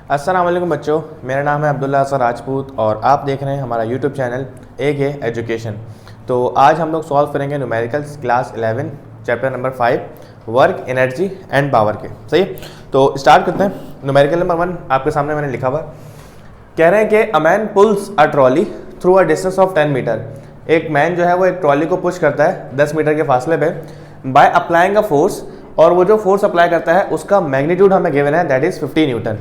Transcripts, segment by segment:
अस्सलाम वालेकुम बच्चों, मेरा नाम है अब्दुल्ला हसन राजपूत और आप देख रहे हैं हमारा यूट्यूब चैनल ए एजुकेशन। तो आज हम लोग सॉल्व करेंगे numericals class 11 chapter number 5 work energy and power के। सही है, तो स्टार्ट करते हैं। न्यूमेरिकल नंबर 1 आपके सामने मैंने लिखा हुआ, कह रहे हैं कि a man pulls a trolley through a distance of 10 metre. एक मैन जो है वो एक ट्रॉली को पुश करता है 10 मीटर के फासले पे बाय अप्लाइंग अ फोर्स, और वो जो फोर्स अप्लाई करता है उसका मैग्नीट्यूड हमें गिवन है, दैट इज 50 न्यूटन।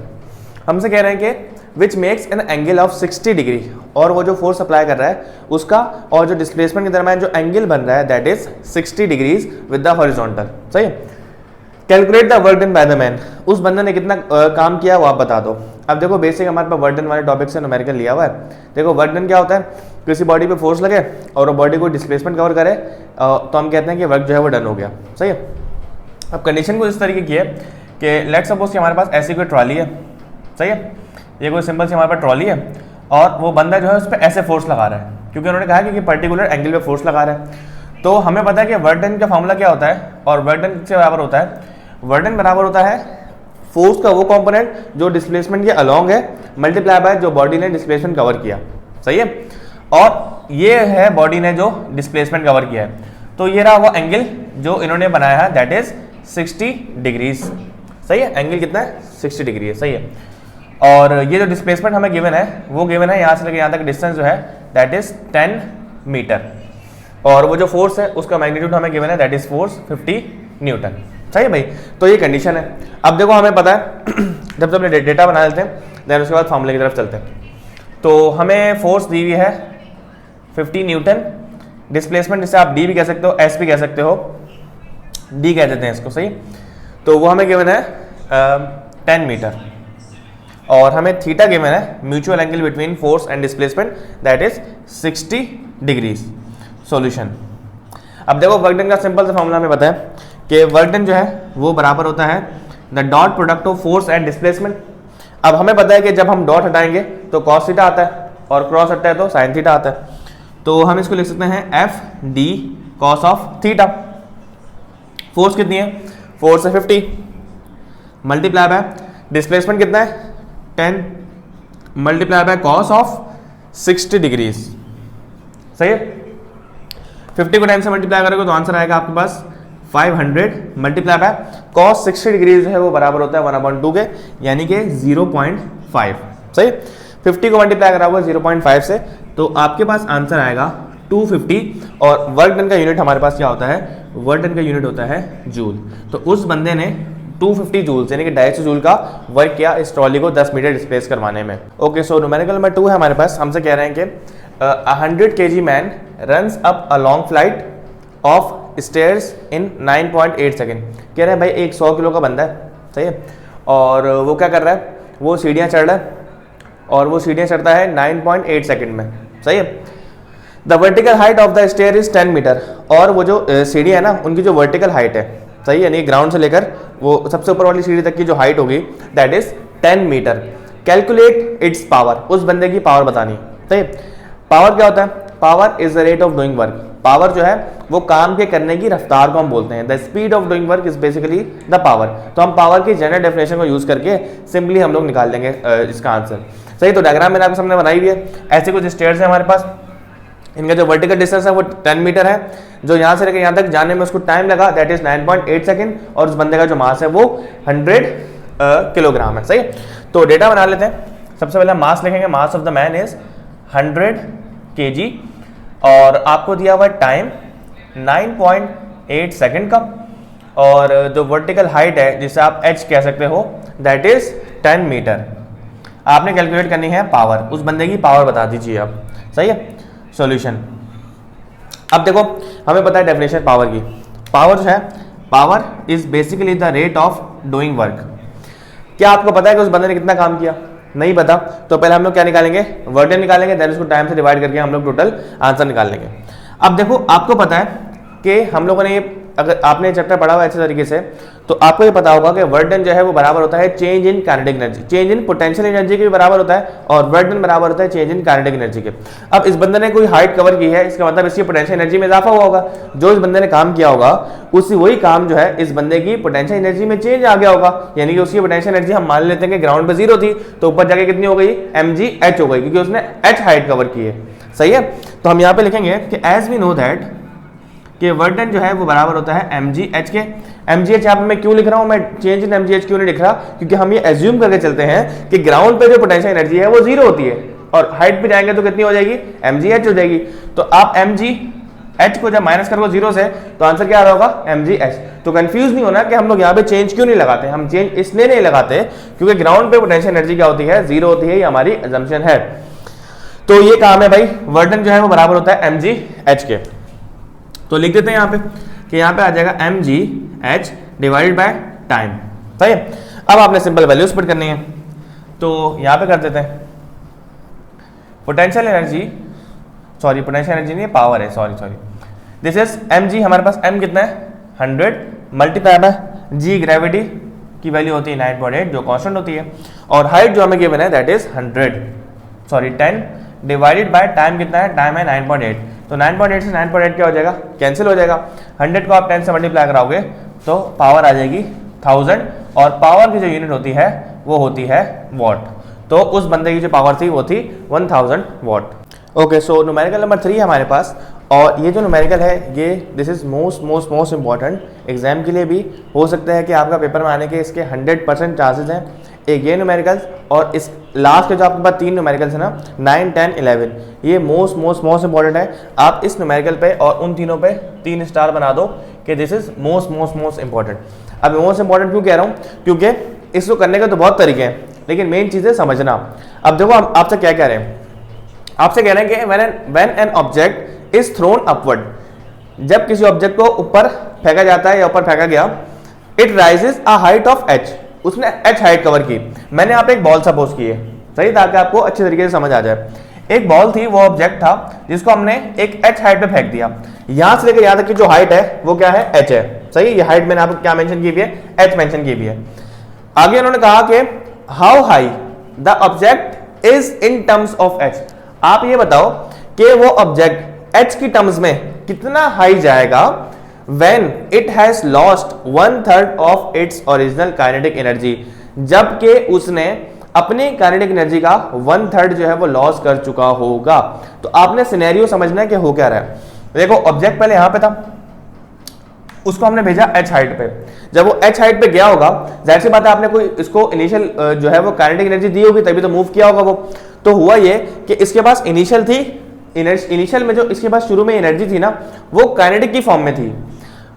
हमसे कह रहे हैं कि which makes an angle of 60 degree, और वो जो फोर्स अप्लाई कर रहा है उसका और जो डिस्प्लेसमेंट के दरम्यान जो एंगल बन रहा है that is 60 degrees with the horizontal. सही है, calculate the work done by the man. उस बंदे ने कितना काम किया वो आप बता दो। अब देखो बेसिक हमारे पास वर्क डन वाले टॉपिक से न्यूमेरिकल लिया हुआ है। देखो वर्क डन क्या होता है, किसी बॉडी पे फोर्स लगे और वो बॉडी को डिस्प्लेसमेंट कवर करे तो हम कहते हैं कि वर्क जो है वो डन हो गया। सही है, अब कंडीशन को इस तरीके की है कि लेट सपोज कि हमारे पास ऐसी कोई ट्रॉली है। सही है, ये कोई सिंपल सी हमारे पास ट्रॉली है और वो बंदा जो है उस पर ऐसे फोर्स लगा रहा है, क्योंकि उन्होंने कहा कि पर्टिकुलर एंगल पे फोर्स लगा रहा है। तो हमें पता है कि वर्क डन का फॉर्मूला क्या होता है, और वर्क डन से बराबर होता है, वर्क डन बराबर होता है फोर्स का वो कंपोनेंट जो डिस्प्लेसमेंट के अलोंग है मल्टीप्लाई बाय जो बॉडी ने डिस्प्लेसमेंट कवर किया। सही है, और ये है बॉडी ने जो डिस्प्लेसमेंट कवर किया है, तो ये रहा वो एंगल जो इन्होंने बनाया है, दैट इज 60 डिग्रीज। सही है, एंगल कितना है, 60 डिग्री है। सही है, और ये जो डिस्प्लेसमेंट हमें गिवन है वो गिवन है यहाँ से लेकर यहाँ तक डिस्टेंस जो है दैट इज 10 मीटर, और वो जो फोर्स है उसका मैग्नीट्यूड हमें गिवन है, दैट इज फोर्स 50 न्यूटन। सही है भाई, तो ये कंडीशन है। अब देखो हमें पता है जब हमने डेटा बना लेते हैं देन उसके बाद फॉर्मूले की तरफ चलते हैं। तो हमें फोर्स दी हुई है 50 न्यूटन, डिस्प्लेसमेंट जिसे आप डी भी कह सकते हो, एस भी कह सकते हो, डी कह देते हैं इसको। सही, तो वो हमें गिवन है 10 मीटर, और हमें थीटा गिवन है, mutual angle between force and displacement, that is 60 degrees. Solution, अब देखो वर्क डन का सिंपल सा फॉर्मूला हमें पता है कि वर्क डन जो है वो बराबर होता है the dot product of force and displacement. अब हमें पता है कि जब हम डॉट हटाएंगे तो कॉस थीटा आता है, और क्रॉस हटता है तो साइन थीटा आता है। तो हम इसको लिख सकते हैं F D cos of theta. Force कितनी है, फोर्स है 50 मल्टीप्लाई बाय डिस्प्लेसमेंट कितना है 10 multiply by cos of 60 degrees. सही है, 50 को 10 से मल्टीप्लाई करोगे तो आंसर आएगा आपके पास 500 मल्टीप्लाई बाय कॉस 60 डिग्रीज जो है वो बराबर होता है 1/2 के, यानी कि 0.5। सही, 50 को मल्टीप्लाई करा हुआ 0.5 से, तो आपके पास आंसर आएगा 250। और वर्क डन का यूनिट हमारे पास क्या होता है, वर्क डन का यूनिट होता है जूल। तो उस बंदे ने 250 जूल्स यानी कि 250 जूल का वर्क किया इस ट्रॉली को 10 मीटर डिस्प्लेस करवाने में। ओके, सो न्यूमेरिकल नंबर 2 है हमारे पास। हमसे कह रहे हैं कि 100 kg man runs up a long flight of stairs in 9.8 second. कह रहे हैं भाई एक 100 किलो का बंदा है। सही है, और वो क्या कर रहा है, वो सीढ़ियाँ चढ़ रहा है, और वो सीढ़ियाँ चढ़ता है 9.8 सेकेंड में। सही है, the vertical height of the stair is 10 metre, और वो जो सीढ़ी है ना उनकी जो वर्टिकल हाइट है, सही है, यानी ग्राउंड से लेकर वो सबसे ऊपर वाली सीढ़ी तक की जो हाइट होगी that is 10 metre. Calculate its power, उस बंदे की पावर बतानी। सही, पावर क्या होता है, power is the rate of doing work. Power जो है वो काम के करने की रफ्तार को हम बोलते हैं, the speed of doing work is basically the power. तो हम पावर की जनरल डेफिनेशन को यूज करके सिंपली हम लोग निकाल देंगे इसका आंसर। सही, तो डायग्राम मैंने आपके सामने बनाई हुई है। ऐसे कुछ स्टेयर्स है हमारे पास, इनका जो वर्टिकल डिस्टेंस है वो 10 मीटर है, जो यहाँ से लेकर यहाँ तक जाने में उसको टाइम लगा दैट इज 9.8 सेकेंड, और उस बंदे का जो मास है वो 100 किलोग्राम है। सही, तो डेटा बना लेते हैं। सबसे पहले हम मास लिखेंगे, mass of the man is 100 kg, और आपको दिया हुआ टाइम 9.8 सेकेंड का, और जो वर्टिकल हाइट है जिसे आप h कह सकते हो दैट इज 10 मीटर। आपने कैलकुलेट करनी है पावर, उस बंदे की पावर बता दीजिए आप। सही है, सॉल्यूशन, अब देखो हमें पता है डेफिनेशन पावर की। पावर जो है, power is basically the rate of doing work. क्या आपको पता है कि उस बंदे ने कितना काम किया, नहीं पता, तो पहले हम लोग क्या निकालेंगे, वर्क डन निकालेंगे, देन उसको टाइम से डिवाइड करके हम लोग टोटल आंसर निकाल लेंगे। अब देखो आपको पता है कि हम लोगों ने ये अगर आपने चैप्टर पढ़ा हुआ अच्छे तरीके से तो आपको ये पता होगा कि वर्क डन जो है वो बराबर होता है change in kinetic energy, change in potential energy के भी बराबर होता है और वर्क डन बराबर होता है चेंज इन काइनेटिक एनर्जी के। अब इस बंदे ने कोई हाइट कवर की है, इसका मतलब इसकी पोटेंशियल एनर्जी में इजाफा हुआ होगा, जो इस बंदे ने काम किया होगा उसी वही काम जो है इस बंदे की पोटेंशियल एनर्जी में चेंज आ गया होगा, यानी कि उसकी पोटेंशियल एनर्जी हम मान लेते हैं कि ग्राउंड पे 0 थी तो ऊपर जाके कितनी हो गई mgh हो गई, क्योंकि उसने h हाइट कवर की है। सही है, तो हम यहाँ पे लिखेंगे कि एज वी नो दैट कि वर्क डन जो है वो बराबर होता है mgh के। mgh यहाँ पे मैं क्यों लिख रहा हूँ, मैं चेंज इन mgh क्यों नहीं लिख रहा, क्योंकि हम ये एज्यूम करके चलते हैं कि ग्राउंड पे जो पोटेंशियल एनर्जी है वो 0 होती है और हाइट पे जाएंगे तो कितनी हो जाएगी mgh हो जाएगी। तो आप mgh को जब माइनस करोगे 0 से तो आंसर क्या आ रहा होगा mgh। तो कंफ्यूज नहीं होना कि हम लोग यहाँ पे चेंज क्यों नहीं लगाते, हम चेंज इसलिए नहीं लगाते क्योंकि ग्राउंड पे पोटेंशियल एनर्जी क्या होती है 0 होती है, ये हमारी अजम्पशन है। तो ये काम है भाई, वर्क डन जो है वो बराबर होता है mgh के। तो लिख देते हैं यहाँ पे कि यहाँ पे आ जाएगा mgh डिवाइडेड बाय टाइम। सही है, अब आपने सिंपल वैल्यूज पुट करनी है तो यहाँ पे कर देते हैं potential energy, sorry potential energy नहीं पावर है, सॉरी दिस इज mg, हमारे पास m कितना है 100 मल्टीप्लाई बाय g ग्रेविटी की वैल्यू होती है 9.8 जो कांस्टेंट होती है, और हाइट जो हमें गिवन है that is 10 divided by time कितना है, टाइम है 9.8, तो 9.8 से 9.8 क्या हो जाएगा, कैंसिल हो जाएगा। 100 को आप 10 से मल्टीप्लाई कराओगे तो पावर आ जाएगी 1000 और पावर की जो यूनिट होती है वो होती है वॉट। तो उस बंदे की जो पावर थी वो थी 1000 what. Okay, so numerical number 3 है हमारे पास, और ये जो न्यूमेरिकल है ये this is most important, exam के लिए भी हो सकता है कि आपका पेपर में आने के इसके 100% चांसेस हैं। एक ये न्यूमेरिकल्स और इस लास्ट के जो आपके पास 3 न्यूमेरिकल्स है ना 9, 10, 11, ये मोस्ट इंपॉर्टेंट है। आप इस न्यूमेरिकल पे और उन तीनों पे 3 स्टार बना दो कि दिस इज मोस्ट इंपॉर्टेंट। अब मोस्ट इंपॉर्टेंट क्यों कह रहा हूँ, क्योंकि इसको करने के तो बहुत तरीके हैं लेकिन मेन चीज़ है समझना। अब देखो हम आपसे क्या कह रहे हैं, आपसे कह रहे हैं कि when an object is throne upward, जब किसी ऑब्जेक्ट को ऊपर फेंका जाता है या ऊपर फेंका गया, it rises a height of h, उसने h हाइट कवर की। मैंने यहाँ पे एक बॉल सपोज की है, सही, ताकि आपको अच्छे तरीके से समझ आ जाए। एक बॉल थी, वो ऑब्जेक्ट था जिसको हमने एक h हाइट पे फेंक दिया, यहां से लेकर यहां तक की जो हाइट है वो क्या है, h है। सही, ये हाइट मैंने आपको क्या मेंशन की हुई है, h मेंशन की हुई है। आगे उन्होंने कहा कि how high the object is in terms of h, आप ये बताओ कि वो ऑब्जेक्ट h की टर्म्स में कितना हाई जाएगा when it has lost 1/3 of its original kinetic energy, जबकि उसने अपनी काइनेटिक एनर्जी का 1/3 जो है वो लॉस कर चुका होगा। तो आपने सिनेरियो समझना है कि हो क्या रहा है। देखो ऑब्जेक्ट पहले यहां पे था, उसको हमने भेजा h हाइट पे, जब वो h हाइट पे गया होगा जाहिर सी बात है आपने कोई इसको इनिशियल जो है वो काइनेटिक एनर्जी दी होगी तभी तो मूव किया होगा वो। तो हुआ ये कि इसके पास इनिशियल थी, इनिशियल में जो इसके पास शुरू में एनर्जी थी ना वो काइनेटिक की फॉर्म में थी।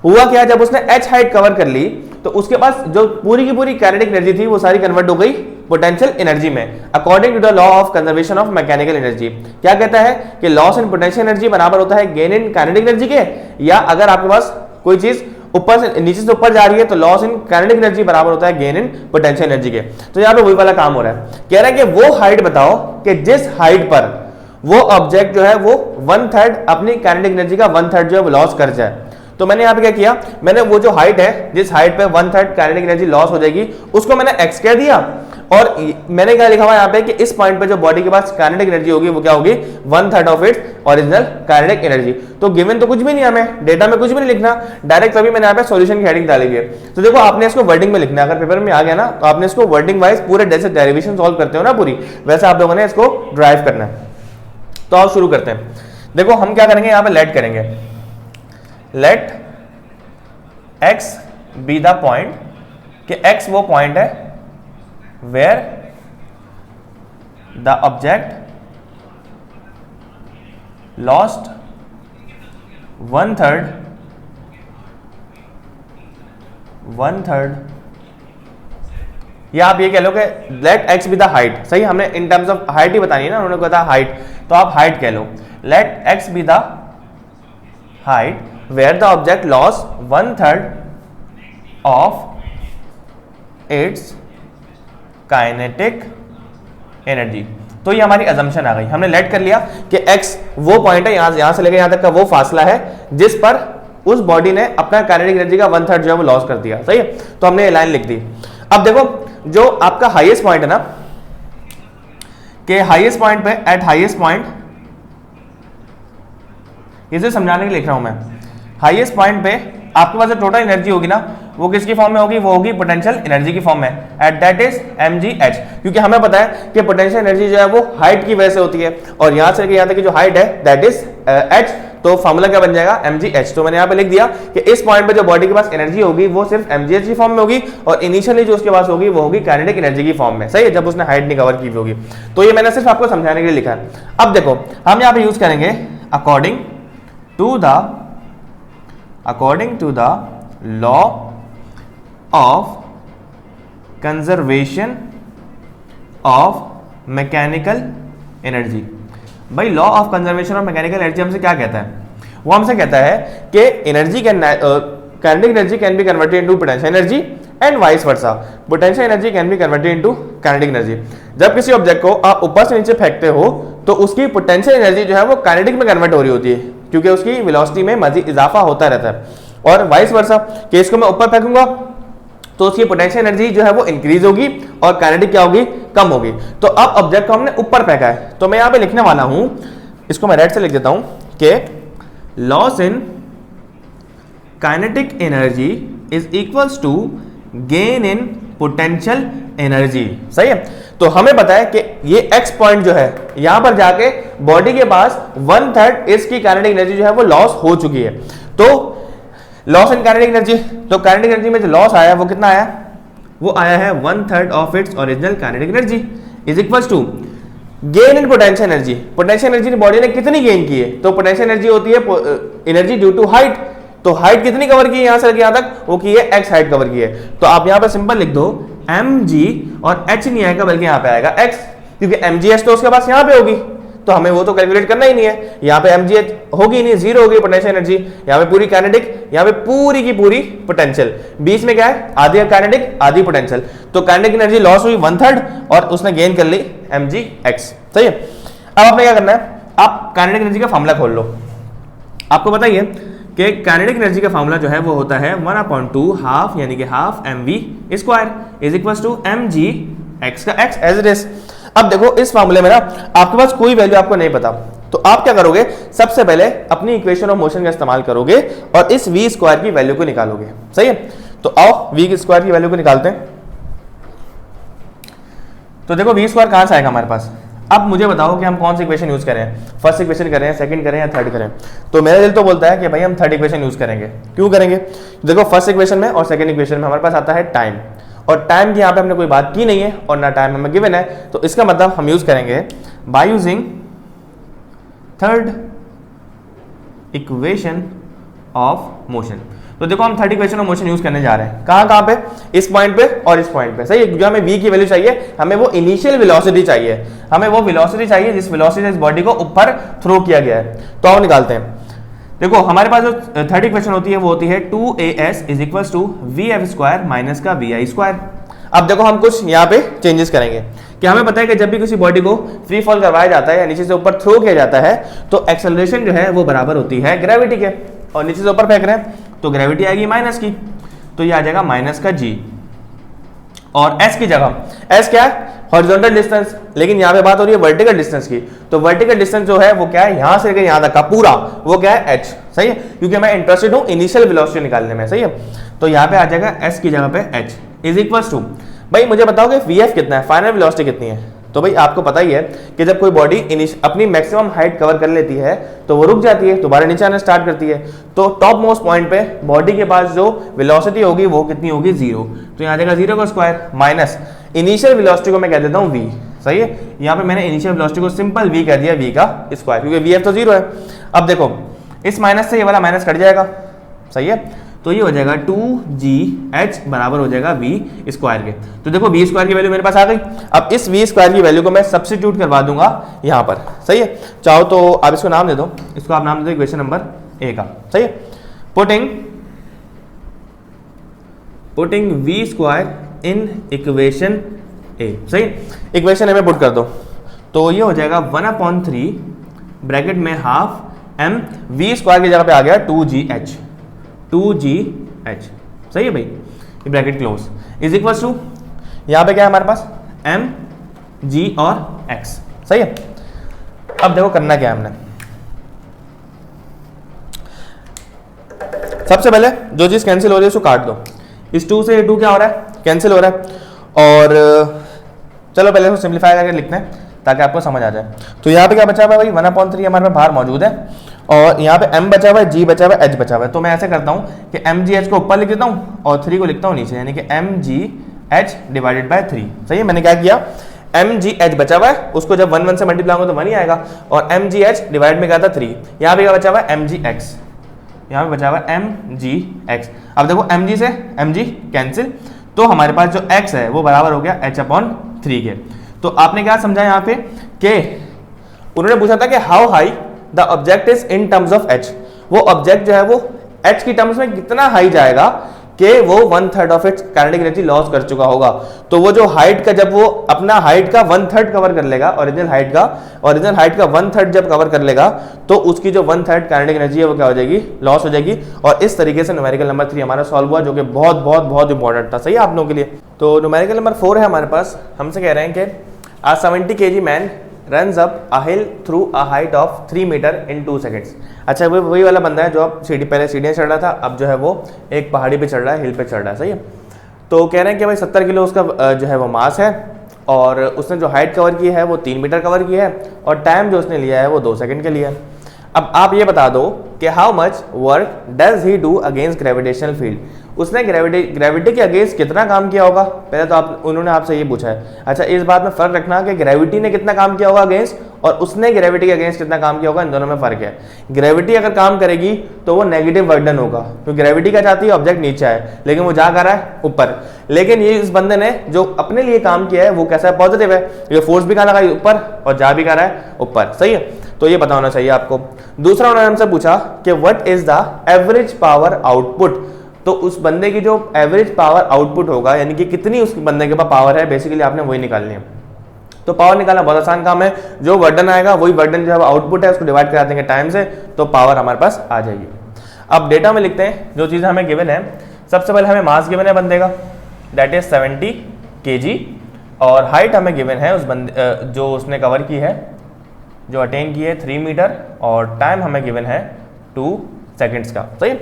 हुआ क्या, जब उसने h हाइट कवर कर ली तो उसके पास जो पूरी की पूरी काइनेटिक एनर्जी थी वो सारी कन्वर्ट हो गई पोटेंशियल एनर्जी में, according to the law of conservation of mechanical energy. क्या कहता है कि लॉस इन पोटेंशियल एनर्जी बराबर होता है गेन इन काइनेटिक एनर्जी के, या अगर आपके पास कोई चीज ऊपर से नीचे से ऊपर जा रही है तो लॉस इन काइनेटिक एनर्जी बराबर होता है गेन इन पोटेंशियल एनर्जी के। तो यहाँ पे वही वाला काम हो रहा है, कह रहा है कि वो हाइट बताओ कि जिस हाइट पर वो ऑब्जेक्ट जो है वो 1/3 अपनी काइनेटिक एनर्जी का 1/3 जो है वो लॉस कर जाए। तो मैंने यहाँ पे क्या किया, मैंने वो जो हाइट है जिस हाइट पे 1/3 काइनेटिक एनर्जी लॉस हो जाएगी उसको मैंने x कह दिया, और मैंने क्या लिखा हुआ यहाँ पे कि इस पॉइंट पे जो बॉडी के पास काइनेटिक एनर्जी होगी वो क्या होगी 1/3 of its original kinetic energy. तो गिवन तो कुछ भी नहीं, हमें डेटा में कुछ भी नहीं लिखना, डायरेक्ट तभी मैंने यहाँ पे सॉल्यूशन की हेडिंग डाली हुई है। तो देखो आपने इसको वर्डिंग में लिखना है, अगर पेपर में आ गया ना तो आपने इसको वर्डिंग वाइज पूरे जैसे डेरिवेशन सॉल्व करते हो ना पूरी, वैसे आप लोगों ने इसको ड्राइव करना है। तो आप शुरू करते हैं। देखो हम क्या करेंगे, यहाँ पे लेट करेंगे, let x be the point, कि x वो पॉइंट है वेयर द ऑब्जेक्ट लॉस्ट 1/3 या आप ये कह लो कि let x be the height. सही, हमने इन टर्म्स ऑफ हाइट ही बतानी है ना, उन्होंने कहा था हाइट, तो आप हाइट कह लो। Let x be the height where the object lost 1/3 of its kinetic energy। तो ये हमारी assumption आ गई, हमने लेट कर लिया कि x वो पॉइंट है, यहां से लेकर यहां तक का वो फासला है जिस पर उस बॉडी ने अपना काइनेटिक एनर्जी का 1/3 जो है वो लॉस कर दिया। सही है, तो हमने ये लाइन लिख दी। अब देखो जो आपका हाईएस्ट पॉइंट है ना, कि हाईएस्ट पॉइंट पे, एट हाईएस्ट पॉइंट, इसे समझाने के लिए लिख रहा हूं मैं, हाईएस्ट पॉइंट पे आपके पास जो टोटल एनर्जी होगी ना वो किसकी फॉर्म में होगी, वो होगी पोटेंशियल एनर्जी की फॉर्म में, एट दैट इज mgh, क्योंकि हमें पता है कि पोटेंशियल एनर्जी जो है वो हाइट की वजह से होती है, और यहां से लेकर यहां तक की जो हाइट है दैट इज h, तो फॉर्मूला क्या बन जाएगा mgh। तो मैंने यहाँ पे लिख दिया कि इस पॉइंट पे जो बॉडी के पास एनर्जी होगी वो सिर्फ mgh की फॉर्म में होगी, और इनिशियली जो उसके पास होगी वो होगी काइनेटिक एनर्जी की फॉर्म में। सही है, जब उसने हाइट नहीं कवर की होगी। तो ये मैंने सिर्फ आपको समझाने के लिए लिखा है। अब देखो हम यहाँ पे यूज करेंगे according to the law of conservation of mechanical energy. भाई law of conservation of mechanical energy हमसे क्या कहता है, वो हमसे कहता है कि energy can kinetic energy can be converted into potential energy and vice versa, potential energy can be converted into kinetic energy. जब किसी ऑब्जेक्ट को आप ऊपर से नीचे फेंकते हो तो उसकी पोटेंशियल एनर्जी जो है वो काइनेटिक में कन्वर्ट हो रही होती है, क्योंकि उसकी वेलोसिटी में मजीद इजाफा होता रहता है। और वाइस वर्सा कि इसको मैं ऊपर फेंकूंगा तो उसकी पोटेंशियल एनर्जी जो है वो इंक्रीज होगी और काइनेटिक क्या होगी, कम होगी। तो अब ऑब्जेक्ट को हमने ऊपर फेंका है, तो मैं यहां पे लिखने वाला हूं, इसको मैं रेड से लिख देता हूं कि loss in kinetic energy is equals to gain in potential energy. सही है, तो हमें पता है कि ये एक्स पॉइंट जो है यहां पर जाके बॉडी के पास 1/3 इसकी काइनेटिक एनर्जी जो है वो लॉस हो चुकी है। तो लॉस इन काइनेटिक एनर्जी, तो काइनेटिक एनर्जी में जो लॉस आया वो कितना आया, वो आया है 1/3 of its original kinetic energy is equals to gain in potential energy. Potential energy body ने कितनी गेन की है, तो पोटेंशियल एनर्जी होती है एनर्जी ड्यू टू हाइट, तो हाइट कितनी कवर की है यहां से लेकर यहां तक, वो की है x हाइट कवर की है। तो आप यहां पे सिंपल लिख दो mg, और h नहीं आएगा बल्कि यहां पे आएगा x, क्योंकि mgh तो उसके पास यहां पे होगी, तो हमें वो तो कैलकुलेट करना ही नहीं है। यहाँ पे mgh होगी नहीं, जीरो होगी पोटेंशियल एनर्जी, यहाँ पे पूरी काइनेटिक, यहाँ पे पूरी की पूरी पोटेंशियल, बीच में क्या है, आधी काइनेटिक आधी पोटेंशियल। तो काइनेटिक एनर्जी लॉस हुई 1/3 और उसने गेन कर ली mgx। सही है, अब आपने क्या करना है, आप काइनेटिक एनर्जी का फॉर्मूला खोल लो। आपको बताइए कि काइनेटिक एनर्जी का फॉर्मूला जो है वो होता है 1/2 हाफ, यानी कि half mv square is equals to mgx का x एज इट इज। अब देखो इस फार्मूले में ना आपके पास कोई वैल्यू आपको नहीं पता, तो आप क्या करोगे, सबसे पहले अपनी इक्वेशन ऑफ मोशन का इस्तेमाल करोगे और इस v स्क्वायर की वैल्यू को निकालोगे। सही है, तो आओ v स्क्वायर की वैल्यू को निकालते हैं। तो देखो v स्क्वायर कहां से आएगा हमारे पास। अब मुझे बताओ कि हम कौन सी इक्वेशन यूज करें, फर्स्ट इक्वेशन करें, सेकंड करें या थर्ड करें। तो मेरा दिल तो बोलता है कि भाई हम थर्ड इक्वेशन यूज करेंगे। क्यों करेंगे, देखो फर्स्ट इक्वेशन में और सेकंड इक्वेशन में हमारे पास आता है टाइम, और टाइम की यहाँ पे हमने कोई बात की नहीं है और ना टाइम हमें गिवन है, तो इसका मतलब हम यूज करेंगे by using third equation of motion. तो देखो हम third equation of motion use करने जा रहे हैं, कहां पे, इस पॉइंट पे और इस पॉइंट पे। सही है, क्योंकि हमें v की वैल्यू चाहिए, हमें वो इनिशियल वेलोसिटी चाहिए, हमें वो वेलोसिटी चाहिए जिस वेलोसिटी से इस बॉडी को ऊपर थ्रो किया गया है। तो आओ निकालते हैं। देखो हमारे पास जो थर्ड इक्वेशन होती है वो होती है 2as is equals to vf square minus का vi स्क्वायर। अब देखो हम कुछ यहाँ पे चेंजेस करेंगे कि हमें पता है कि जब भी किसी बॉडी को फ्री फॉल करवाया जाता है या नीचे से ऊपर थ्रो किया जाता है तो एक्सेलरेशन जो है वो बराबर होती है ग्रेविटी के, और नीचे से ऊपर फेंक रहे हैं तो ग्रेविटी आएगी माइनस की, तो ये आ जाएगा माइनस का g, और s की जगह, s क्या है, हॉरिजॉन्टल डिस्टेंस, लेकिन यहाँ पे बात हो रही है वर्टिकल डिस्टेंस की। तो वर्टिकल डिस्टेंस जो है वो क्या है, यहाँ से लेकर यहाँ तक का पूरा वो क्या है h। सही है, क्योंकि मैं इंटरेस्टेड हूँ इनिशियल वेलोसिटी निकालने में। सही है, तो यहाँ पे आ जाएगा s की जगह पे h इज इक्वल्स टू, भाई मुझे बताओ कि vf कितना है, फाइनल वेलोसिटी कितनी है। तो भाई आपको पता ही है कि जब कोई बॉडी अपनी मैक्सिमम हाइट कवर कर लेती है तो वो रुक जाती है, दोबारा नीचे आना स्टार्ट करती है। तो टॉप मोस्ट पॉइंट पे बॉडी के पास जो वेलोसिटी होगी वो कितनी होगी, 0। तो यहाँ जाएगा 0 का स्क्वायर माइनस इनिशियल वेलोसिटी को मैं कह देता हूँ v। सही है, यहाँ पे मैंने इनिशियल वेलोसिटी को सिंपल v कह दिया, v का स्क्वायर, क्योंकि vf तो 0 है। अब देखो इस माइनस से ये वाला माइनस कट जाएगा। सही है, तो ये हो जाएगा 2gh बराबर हो जाएगा v स्क्वायर के। तो देखो v स्क्वायर की वैल्यू मेरे पास आ गई। अब इस v स्क्वायर की वैल्यू को मैं सब्स्टिट्यूट करवा दूंगा यहाँ पर। सही है, चाहो तो आप इसको नाम दे दो, इसको आप नाम दे दो इक्वेशन नंबर a का। सही है, putting v square in equation a। सही, इक्वेशन a में पुट कर दो, तो ये हो जाएगा 1/3 ब्रैकेट में हाफ m, v स्क्वायर की जगह पे आ गया 2gh। 2gh, सही है भाई, ये bracket close, is equal to यहाँ पे क्या है हमारे पास m g और x, सही है। अब देखो करना क्या है हमने, सबसे पहले जो चीज कैंसिल हो रही है उसको काट दो, इस 2 से 2 क्या हो रहा है, कैंसिल हो रहा है। और चलो पहले इसको सिंप्लीफाई करके लिखते हैं ताकि आपको समझ आ जाए। तो यहाँ पे क्या बचा हुआ है भाई, 1/3 हमारे पास बाहर मौजूद है, और यहाँ पे m बचा हुआ है, g बचा हुआ है, h बचा हुआ है। तो मैं ऐसे करता हूँ कि mgh को ऊपर लिख देता हूँ और 3 को लिखता हूँ नीचे, यानी कि mgh डिवाइडेड बाय 3, सही है। मैंने क्या किया, mgh बचा हुआ है, उसको जब 1 से मल्टीप्लाई होगा तो 1 ही आएगा, और mgh डिवाइड में क्या था 3, यहाँ पे क्या बचा हुआ है mgx, यहाँ पे बचा हुआ है mgx। अब देखो mg से mg कैंसिल, तो हमारे पास जो x है वो बराबर हो गया h/3 के। तो आपने क्या समझा यहाँ पे कि उन्होंने पूछा था कि how high the object is in terms of h, वो ऑब्जेक्ट जो है वो h की टर्म्स में कितना हाई जाएगा कि वो 1/3 of it's kinetic energy loss कर चुका होगा। तो वो जो हाइट का, जब वो अपना हाइट का 1/3 कवर कर लेगा, ओरिजिनल हाइट का 1/3 जब कवर कर लेगा, तो उसकी जो 1/3 काइनेटिक एनर्जी है वो क्या हो जाएगी, लॉस हो जाएगी। और इस तरीके से न्यूमेरिकल नंबर 3 हमारा सॉल्व हुआ, जो कि बहुत बहुत बहुत इंपॉर्टेंट था, सही है आप लोगों के लिए। तो न्यूमेरिकल नंबर 4 है हमारे पास, हमसे कह रहे हैं कि a 70 kg man runs up a hill through a height of 3 meter in 2 seconds। अच्छा, वो वही वाला बंदा है जो अब पहले सीढ़ियाँ चढ़ रहा था, अब जो है वो एक पहाड़ी पे चढ़ रहा है, हिल पे चढ़ रहा है, सही है। तो कह रहे हैं कि भाई 70 किलो उसका जो है वो मास है, और उसने जो हाइट कवर की है वो 3 मीटर कवर की है, और टाइम जो उसने लिया है वो 2 सेकंड के लिए है। अब आप ये बता दो कि how much work does he do against gravitational field, उसने ग्रेविटी के अगेंस्ट कितना काम किया होगा। पहले तो उन्होंने आपसे ये पूछा है। अच्छा, इस बात में फर्क रखना कि ग्रेविटी ने कितना काम किया होगा अगेंस्ट, और उसने ग्रेविटी के अगेंस्ट कितना काम किया होगा, इन दोनों में फर्क है। ग्रेविटी अगर काम करेगी तो वो नेगेटिव वर्डन होगा, क्योंकि ग्रेविटी क्या चाहती है, ऑब्जेक्ट नीचे आए, लेकिन वो जा कर रहा है ऊपर। लेकिन ये इस बंदे ने जो अपने लिए काम किया है वो कैसा है, पॉजिटिव है, ये फोर्स भी कहाँ लगा ऊपर और जा भी कर रहा है ऊपर, सही है। तो ये पता होना चाहिए आपको। दूसरा उन्होंने हमसे पूछा कि what is the average power output, तो उस बंदे की जो एवरेज पावर आउटपुट होगा, यानी कि कितनी उस बंदे के पास पावर है, बेसिकली आपने वही निकालनी है। तो पावर निकालना बहुत आसान काम है, जो वर्डन आएगा वही वर्डन जो है आउटपुट है, उसको डिवाइड करा देंगे टाइम से, तो पावर हमारे पास आ जाएगी। अब डेटा में लिखते हैं जो चीज़ हमें गिवन है। सबसे पहले हमें मास गिवन है बंदे का, दैट इज 70 kg, और हाइट हमें गिवन है उस बंदे जो उसने कवर की है, जो अटेन की है 3 मीटर, और टाइम हमें गिवन है 2 सेकेंड्स का, सही।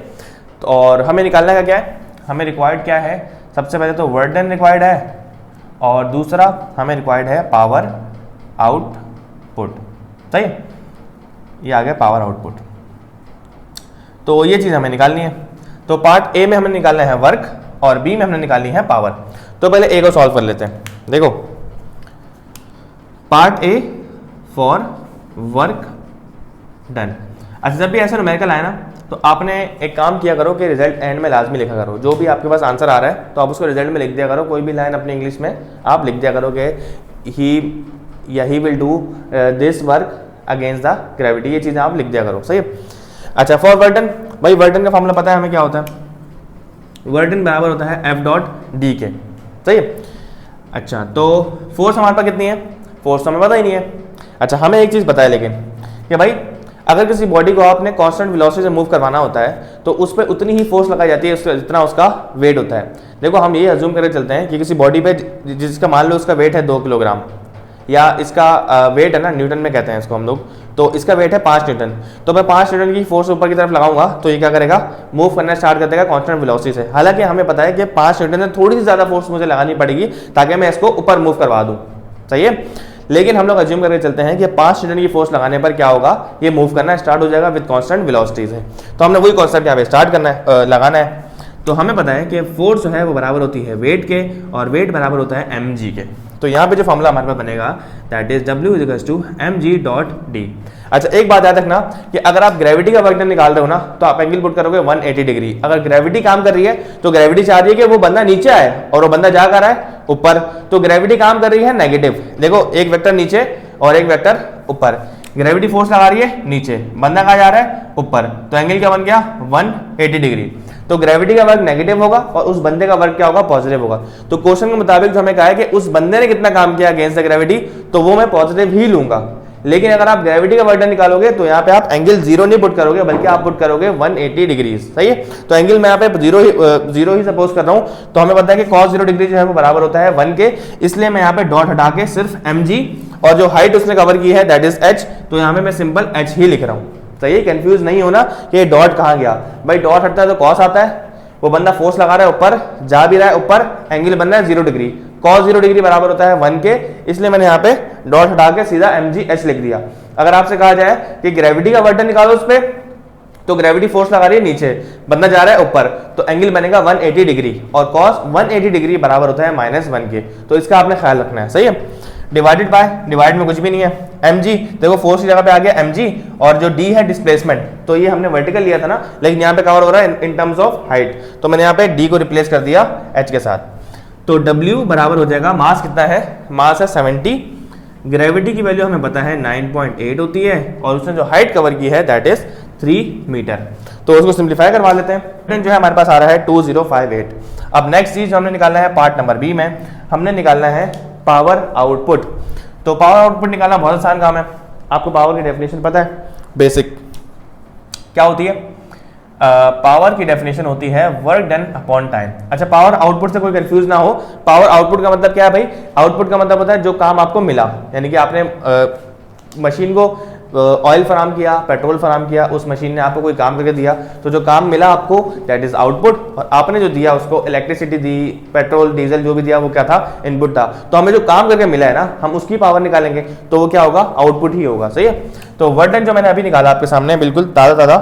और हमें निकालने का क्या है, हमें रिक्वायर्ड क्या है, सबसे पहले तो वर्डन रिक्वायर्ड है, और दूसरा हमें रिक्वायर्ड है पावर आउटपुट, सही। ये आ गया पावर आउटपुट। तो ये चीज़ हमें निकालनी है। तो पार्ट ए में हमें निकालना है वर्क, और बी में हमने निकालनी है पावर। तो पहले ए को सॉल्व कर लेते हैं। देखो, part A for work done. अच्छा, जब भी ऐसा न्यूमेरिकल आए ना, तो आपने एक काम किया करो कि रिजल्ट एंड में लाजमी लिखा करो। जो भी आपके पास आंसर आ रहा है तो आप उसको रिजल्ट में लिख दिया करो, कोई भी लाइन अपनी इंग्लिश में आप लिख दिया करो कि he will do this work against the gravity, ये चीज़ें आप लिख दिया करो, सही है। अच्छा, फॉर वर्डन, भाई वर्डन का फॉर्मूला पता है हमें क्या होता है, वर्डन बराबर होता है F.D के, सही है। अच्छा, तो फोर्स हमारे पास कितनी है, फोर्स हमें पता ही नहीं है। अच्छा, हमें एक चीज़ पता है लेकिन कि भाई अगर किसी बॉडी को आपने कांस्टेंट वेलोसिटी से मूव करवाना होता है तो उस पर उतनी ही फोर्स लगाई जाती है जितना उसका वेट होता है। देखो, हम ये अज्यूम करके चलते हैं कि किसी बॉडी पे जिसका मान लो उसका वेट है 2 किलोग्राम, या इसका वेट है ना, न्यूटन में कहते हैं इसको हम लोग, तो इसका वेट है 5 न्यूटन। तो मैं 5 न्यूटन की फोर्स ऊपर की तरफ लगाऊंगा तो ये क्या करेगा, मूव करना स्टार्ट कर देगा कांस्टेंट वेलोसिटी से। हालांकि हमें पता है कि 5 न्यूटन से थोड़ी सी ज़्यादा फोर्स मुझे लगानी पड़ेगी ताकि मैं इसको ऊपर मूव करवा दूँ, सही है। लेकिन हम लोग अज्यूम करके चलते हैं कि 5 न्यूटन की फोर्स लगाने पर क्या होगा, ये मूव करना स्टार्ट हो जाएगा विद कांस्टेंट वेलोसिटी से। तो हमने वही कॉन्सेप्ट यहाँ पे स्टार्ट करना है, लगाना है। तो हमें पता है कि फोर्स जो है वो बराबर होती है वेट के, और वेट बराबर होता है mg के। तो यहाँ पे जो फॉर्मूला हमारे पास बनेगा दैट इज W = mg.d। अच्छा, एक बात याद रखना कि अगर आप ग्रेविटी का वर्क निकाल रहे हो ना, तो आप एंगल पुट करोगे 180 डिग्री। अगर ग्रेविटी काम कर रही है तो ग्रेविटी चाह रही है कि वो बंदा नीचे आए, और वो बंदा जा कर रहा है ऊपर, तो ग्रेविटी काम कर रही है नेगेटिव। देखो, एक वेक्टर नीचे और एक वेक्टर ऊपर, ग्रेविटी फोर्स लगा रही है नीचे, बंदा कहाँ जा रहा है ऊपर, तो एंगल क्या बन गया 180 डिग्री। तो ग्रेविटी का वर्क नेगेटिव होगा और उस बंदे का वर्क क्या होगा, पॉजिटिव होगा। तो क्वेश्चन के मुताबिक जो हमें कहा है कि उस बंदे ने कितना काम किया अगेंस्ट द ग्रेविटी, तो वो मैं पॉजिटिव ही लूंगा। लेकिन अगर आप ग्रेविटी का वर्क डन निकालोगे तो यहाँ पे आप एंगल 0 नहीं पुट करोगे, बल्कि आप पुट करोगे 180 डिग्रीज। सही है, तो एंगल मैं यहाँ पे जीरो ही सपोज कर रहा हूँ। तो हमें पता है कि cos 0 डिग्री जो है वो बराबर होता है 1 के, इसलिए मैं यहाँ पे डॉट हटा के सिर्फ mg और जो हाइट उसने कवर की है दैट इज h, तो यहाँ पे मैं सिंपल h ही लिख रहा हूँ। सही है, कंफ्यूज नहीं होना कि डॉट कहाँ गया। भाई डॉट हटता है तो cos आता है, वो बंदा फोर्स लगा रहा है ऊपर, जा भी रहा है ऊपर, एंगल बन रहा है 0 डिग्री, cos 0 डिग्री बराबर होता है 1 के, इसलिए मैंने यहाँ पे डॉट हटा के सीधा mgh लिख दिया। अगर आपसे कहा जाए कि ग्रेविटी का वर्क डन निकालो उस पर, तो ग्रेविटी फोर्स लगा रही है नीचे, बंदा जा रहा है ऊपर, तो एंगल बनेगा 180 डिग्री और cos 180 डिग्री बराबर होता है -1 के। तो इसका आपने ख्याल रखना है। सही है, डिवाइडेड बाय, डिवाइड में कुछ भी नहीं है, mg देखो फोर्स की जगह पे आ गया mg, और जो d है डिस्प्लेसमेंट, तो ये हमने वर्टिकल लिया था ना, लेकिन यहाँ पे कवर हो रहा है इन टर्म्स ऑफ हाइट, तो मैंने यहाँ पे d को रिप्लेस कर दिया h के साथ। तो w बराबर हो जाएगा, मास कितना है, मास है 70, ग्रेविटी की वैल्यू हमें पता है 9.8 होती है, और उसने जो हाइट कवर की है दैट इज 3 मीटर। तो उसको सिंप्लीफाई करवा लेते हैं, जो है हमारे पास आ रहा है 2058। अब नेक्स्ट चीज हमने निकालना है पार्ट नंबर बी में, हमने निकालना है पावर आउटपुट। तो पावर आउटपुट निकालना बहुत आसान काम है। आपको पावर की डेफिनेशन पता है, बेसिक क्या होती है? पावर की डेफिनेशन होती है वर्क डन अपॉन टाइम। अच्छा, पावर आउटपुट से कोई कंफ्यूज ना हो, पावर आउटपुट का मतलब क्या है भाई? आउटपुट का मतलब होता है जो काम आपको मिला, यानी कि आपने मशीन को ऑयल फराम किया, पेट्रोल फराम किया, उस मशीन ने आपको कोई काम करके दिया, तो जो काम मिला आपको दैट इज आउटपुट, और आपने जो दिया उसको इलेक्ट्रिसिटी दी, पेट्रोल डीजल जो भी दिया वो क्या था? इनपुट था। तो हमें जो काम करके मिला है ना, हम उसकी पावर निकालेंगे, तो वो क्या होगा? आउटपुट ही होगा। सही है, तो वर्क डन जो मैंने अभी निकाला आपके सामने बिल्कुल ताज़ा ताज़ा,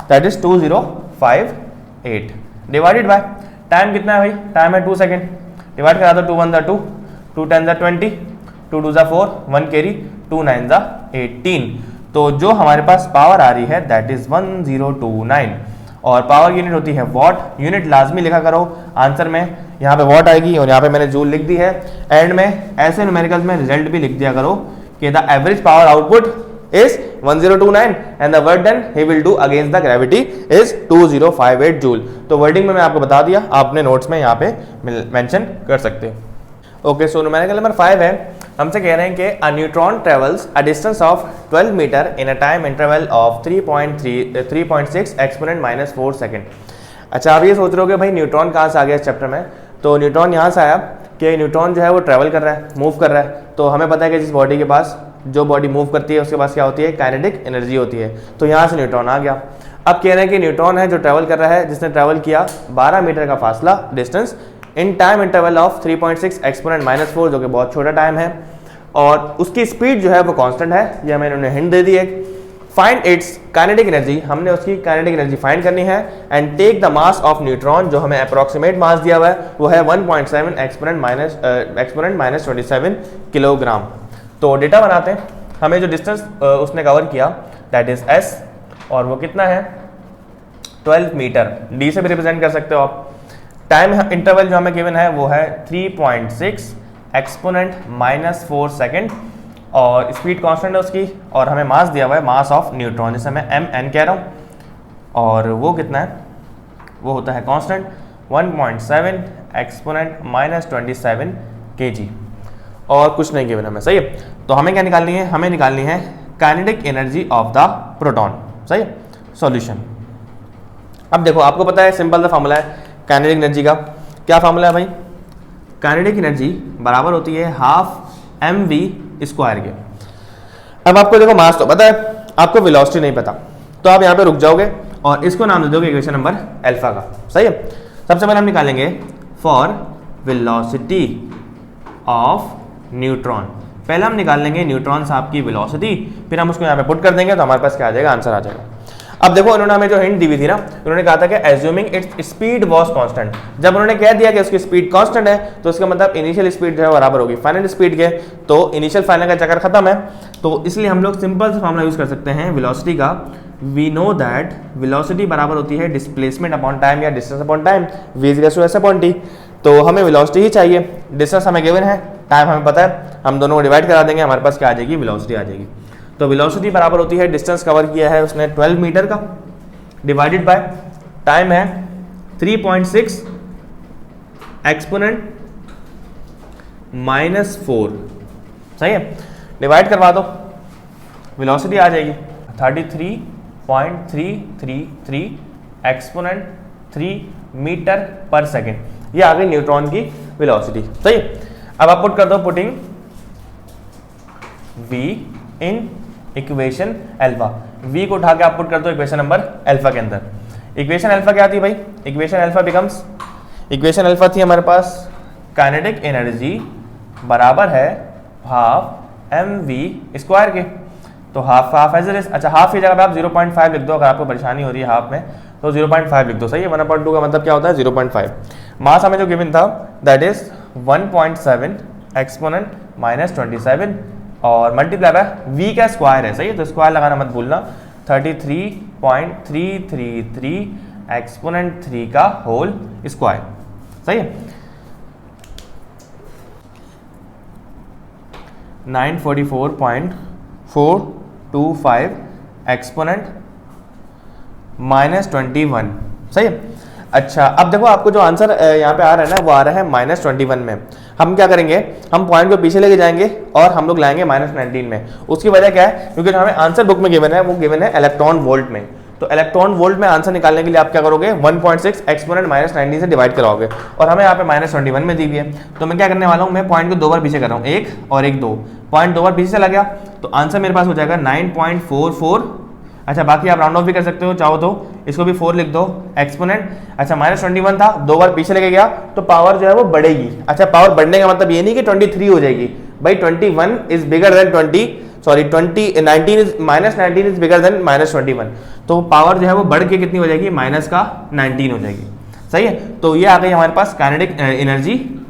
that is 2058 divided by time कितना है भाई? टाइम है 2 सेकेंड, डिवाइड करा दो, 2 1 2, 2 10 20, 2 2 4, 1 कैरी, 2 9 18। तो जो हमारे पास पावर आ रही है दैट इज 1029, और पावर यूनिट होती है वॉट। यूनिट लाजमी लिखा करो आंसर में, यहाँ पे वॉट आएगी और यहाँ पे मैंने जूल लिख दी है। एंड में ऐसे न्यूमेरिकल्स में रिजल्ट भी लिख दिया करो कि the average power output is 1029 and the work done he will do against the gravity is 2058 joule. तो वर्डिंग में मैं आपको बता दिया, आपने नोट्स में यहाँ पे मेंशन कर सकते हैं। ओके, सो न्यूमेरिकल नंबर 5 है, हमसे कह रहे हैं कि a neutron travels a distance of 12 metre in a time interval of 3.6 exponent -4 second. अच्छा, आप ये सोच रहे हो कि भाई न्यूट्रॉन कहाँ से आ गया इस चैप्टर में? तो न्यूट्रॉन यहाँ से आया कि न्यूट्रॉन जो है वो ट्रैवल कर रहा है, मूव कर रहा है। तो हमें पता है कि जिस बॉडी के पास जो बॉडी मूव करती है उसके पास क्या होती है? काइनेटिक एनर्जी होती है। तो यहाँ से न्यूट्रॉन आ गया। अब कह रहे हैं कि न्यूट्रॉन है जो ट्रैवल कर रहा है, जिसने ट्रैवल किया 12 मीटर का फासला distance in time interval of 3.6 exponent -4, जो कि बहुत छोटा टाइम है, और उसकी स्पीड जो है वो कांस्टेंट है। ये हमें इन्होंने हिंट दे दी है। फाइंड इट्स काइनेटिक एनर्जी, हमने उसकी काइनेटिक एनर्जी फाइंड करनी है। And take the mass of neutron, जो हमें अप्रोक्सीमेट मास दिया हुआ है वो है 1.7 एक्सपोनेंट -27 किलोग्राम। तो डेटा बनाते हैं। हमें जो डिस्टेंस उसने कवर किया दैट इज s, और वो कितना है? 12 मीटर। d से भी रिप्रेजेंट कर सकते हो आप। टाइम इंटरवल जो हमें गिवन है वो है 3.6 एक्सपोनेंट -4 सेकेंड, और स्पीड कांस्टेंट है उसकी, और हमें मास दिया हुआ है मास ऑफ न्यूट्रॉन, जिसे मैं mn कह रहा हूँ, और वो कितना है? वो होता है कांस्टेंट 1.7 एक्सपोनेंट -27 kg, और कुछ नहीं गिवन हमें। सही है, तो हमें क्या निकालनी है? हमें निकालनी है kinetic energy of the proton. सही है, सॉल्यूशन। अब देखो, आपको पता है सिंपल सा फॉर्मूला है काइनेटिक एनर्जी का। क्या फॉर्मूला है भाई? काइनेटिक एनर्जी बराबर होती है ½ mv स्क्वायर के। अब आपको देखो मास तो पता है, आपको वेलोसिटी नहीं पता, तो आप यहाँ पे रुक जाओगे और इसको नाम दे दोगे इक्वेशन नंबर अल्फा का। सही है, सबसे पहले हम निकालेंगे फॉर वेलोसिटी ऑफ न्यूट्रॉन। पहले हम निकाल लेंगे न्यूट्रॉन साहब की वेलोसिटी, फिर हम उसको यहाँ पे पुट कर देंगे, तो हमारे पास क्या आ जाएगा? आंसर आ जाएगा। अब देखो, उन्होंने हमें जो हिंट दी हुई थी ना, उन्होंने कहा था कि assuming its speed was constant. जब उन्होंने कह दिया कि उसकी स्पीड कांस्टेंट है, तो इसका मतलब इनिशियल स्पीड जो है बराबर होगी फाइनल स्पीड के। तो इनिशियल फाइनल का चक्कर खत्म है, तो इसलिए हम लोग सिंपल सा फॉर्मूला यूज कर सकते हैं वेलोसिटी का। वी नो दैट वेलोसिटी बराबर होती है डिस्प्लेसमेंट अपॉन टाइम या distance upon time, v = s upon t। तो हमें वेलोसिटी ही चाहिए, डिस्टेंस हमें गिवन है, टाइम हमें पता है, हम दोनों को डिवाइड करा देंगे, हमारे पास क्या आ जाएगी? वेलोसिटी आ जाएगी। तो वेलोसिटी बराबर होती है डिस्टेंस कवर किया है उसने 12 मीटर का, डिवाइडेड बाय टाइम है 3.6 एक्सपोनेंट -4। सही है, डिवाइड करवा दो, वेलोसिटी आ जाएगी 33.333 एक्सपोनेंट 3 मीटर पर सेकेंड, ये आ गई न्यूट्रॉन की वेलोसिटी। सही है, अब आप पुट कर दो putting v in equation alpha, v को उठा के आप पुट कर दो इक्वेशन नंबर अल्फा के अंदर। इक्वेशन अल्फा क्या थी भाई, equation alpha becomes, equation alpha थी हमारे पास काइनेटिक एनर्जी बराबर है हाफ mv स्क्वायर के, तो half half as it is. अच्छा, हाफ की जगह पे आप 0.5 लिख दो, अगर आपको परेशानी हो रही है हाफ में तो 0.5 लिख दो। सही है, 1/2 का मतलब क्या होता है 0.5। मास हमें जो गिवन था दैट इज 1.7 एक्सपोनेंट -27 और मल्टीप्लाई बाय v का स्क्वायर है। सही है, तो स्क्वायर लगाना मत भूलना, 33.333 एक्सपोनेंट 3 का होल स्क्वायर। सही है, 944.425 एक्सपोनेंट -21। सही है। अच्छा, अब देखो आपको जो आंसर यहाँ पे आ रहा है ना वो आ रहा है -21 में। हम क्या करेंगे, हम पॉइंट को पीछे लेके जाएंगे और हम लोग लाएंगे -19 में। उसकी वजह क्या है, क्योंकि जो हमें आंसर बुक में गिवन है वो गिवन है इलेक्ट्रॉन वोल्ट में। तो इलेक्ट्रॉन वोल्ट में आंसर निकालने के लिए आप क्या करोगे, 1.6 एक्सपोनेंट -19 से डिवाइड कराओगे, और हमें यहाँ पे -21 में दी हुई है। तो मैं क्या करने वाला हूँ, मैं पॉइंट को 2 बार पीछे कर रहा हूँ, 1 और 1 2 पॉइंट 2 बार पीछे चला गया, तो आंसर मेरे पास हो जाएगा 9.44। अच्छा, बाकी आप राउंड ऑफ भी कर सकते हो चाहो तो, इसको भी 4 लिख दो एक्सपोनेंट। अच्छा, -21 था, 2 बार पीछे लेके गया तो पावर जो है वो बढ़ेगी। अच्छा, पावर बढ़ने का मतलब ये नहीं कि 23 हो जाएगी भाई, 21 is bigger than 19 is bigger than -21, तो पावर जो है वो बढ़ के कितनी हो जाएगी, -19 हो जाएगी। सही है, तो ये आ गई हमारे पास काइनेटिक एनर्जी,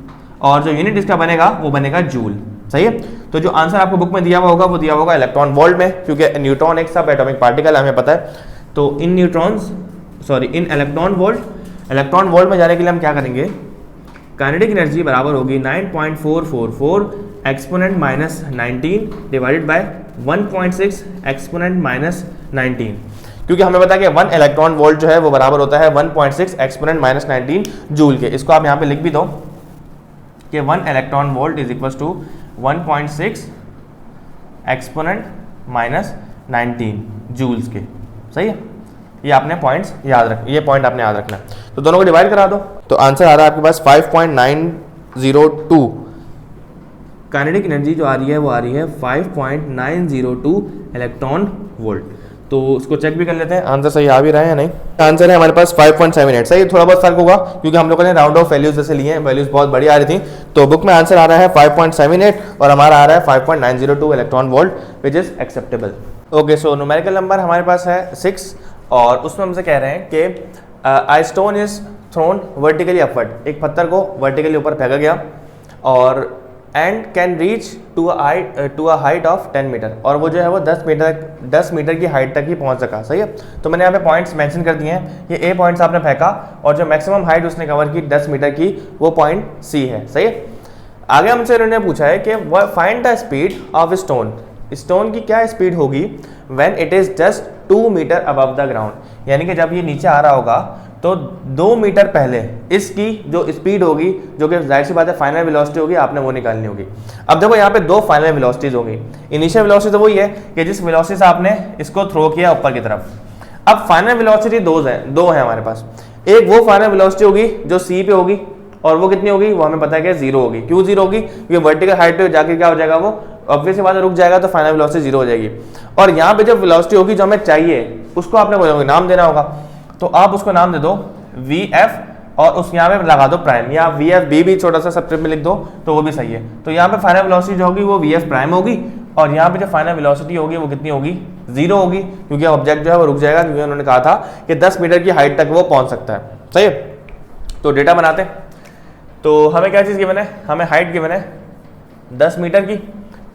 और जो यूनिट इसका बनेगा वो बनेगा जूल। सही है, तो जो आंसर आपको बुक में दिया हुआ होगा वो दिया होगा इलेक्ट्रॉन वोल्ट में, क्योंकि न्यूट्रॉन एक सब एटॉमिक पार्टिकल हमें पता है। तो इन इलेक्ट्रॉन वोल्ट में जाने के लिए हम क्या करेंगे, काइनेटिक एनर्जी बराबर होगी 9.444 एक्सपोनेंट -19 डिवाइडेड बाय 1.6 एक्सपोनेंट -19, क्योंकि हमें पता है कि 1 इलेक्ट्रॉन वोल्ट जो है वो बराबर होता है 1.6 एक्सपोनेंट -19 जूल के। इसको आप यहाँ पे लिख भी दो कि 1 electron volt is equal to 1.6 exponent -19 joules के। सही है, ये आपने पॉइंट्स ये पॉइंट आपने याद रखना है। तो दोनों को डिवाइड करा दो, तो आंसर आ रहा है आपके पास 5.902। काइनेटिक एनर्जी जो आ रही है वो आ रही है 5.902 इलेक्ट्रॉन वोल्ट। तो उसको चेक भी कर लेते हैं आंसर सही आ भी रहा है या नहीं। आंसर है हमारे पास 5.78। सही, थोड़ा बहुत फर्क होगा क्योंकि हम लोगों ने राउंड ऑफ वैल्यूज जैसे लिए हैं, वैल्यूज बहुत बड़ी आ रही थी। तो बुक में आंसर आ रहा है 5.78 और हमारा आ रहा है 5.902 electron volt which is acceptable. Okay, so numerical number हमारे पास है 6 और उसमें हमसे कह रहे हैं कि a stone is thrown vertically upward, एक पत्थर को वर्टिकली ऊपर फेंका गया और and can reach to a height of 10 metre, और वो जो है वो 10 मीटर की हाइट तक ही पहुंच सका। सही है, तो मैंने यहाँ पे पॉइंट्स मेंशन कर दिए हैं, ये ए पॉइंट्स आपने फेंका और जो मैक्सिमम हाइट उसने कवर की 10 मीटर की वो पॉइंट सी है। सही है, आगे हमसे उन्होंने पूछा है कि find the speed of stone, stone की क्या स्पीड होगी when it is just 2 metre above the ground, यानी कि जब ये नीचे आ रहा होगा तो 2 मीटर पहले इसकी जो स्पीड होगी, जो कि जाहिर सी बात है फाइनल वेलोसिटी होगी, आपने वो निकालनी होगी। अब देखो यहाँ पे 2 फाइनल वेलोसिटीज होंगी। इनिशियल वेलोसिटी तो वही है कि जिस वेलोसिटी से आपने इसको थ्रो किया ऊपर की तरफ। अब फाइनल वेलोसिटी 2 है हमारे पास। एक वो फाइनल वेलोसिटी होगी जो सी पे होगी, और वो कितनी होगी वो हमें पता है कि 0 होगी। क्यों 0 होगी, क्योंकि वर्टिकल हाइट पे जाके क्या हो जाएगा, वो ऑब्वियसली बात है रुक जाएगा, तो फाइनल वेलोसिटी 0 हो जाएगी। और यहाँ पे जो वेलोसिटी होगी जो हमें चाहिए उसको आपने बोलोगे नाम देना होगा, तो आप उसको नाम दे दो VF और उस यहाँ पे लगा दो प्राइम, या VFB भी छोटा सा सब्सक्रिप्ट में लिख दो तो वो भी सही है। तो यहाँ पे फाइनल वेलोसिटी जो होगी वो VF प्राइम होगी, और यहाँ पे जो फाइनल वेलोसिटी होगी वो कितनी होगी, 0 होगी, क्योंकि ऑब्जेक्ट जो है वो रुक जाएगा, क्योंकि उन्होंने कहा था कि 10 मीटर की हाइट तक वो पहुंच सकता है। सही है, तो डेटा बनाते हैं। तो हमें क्या चीज़ गिवन है, हमें हाइट गिवन है 10 मीटर की,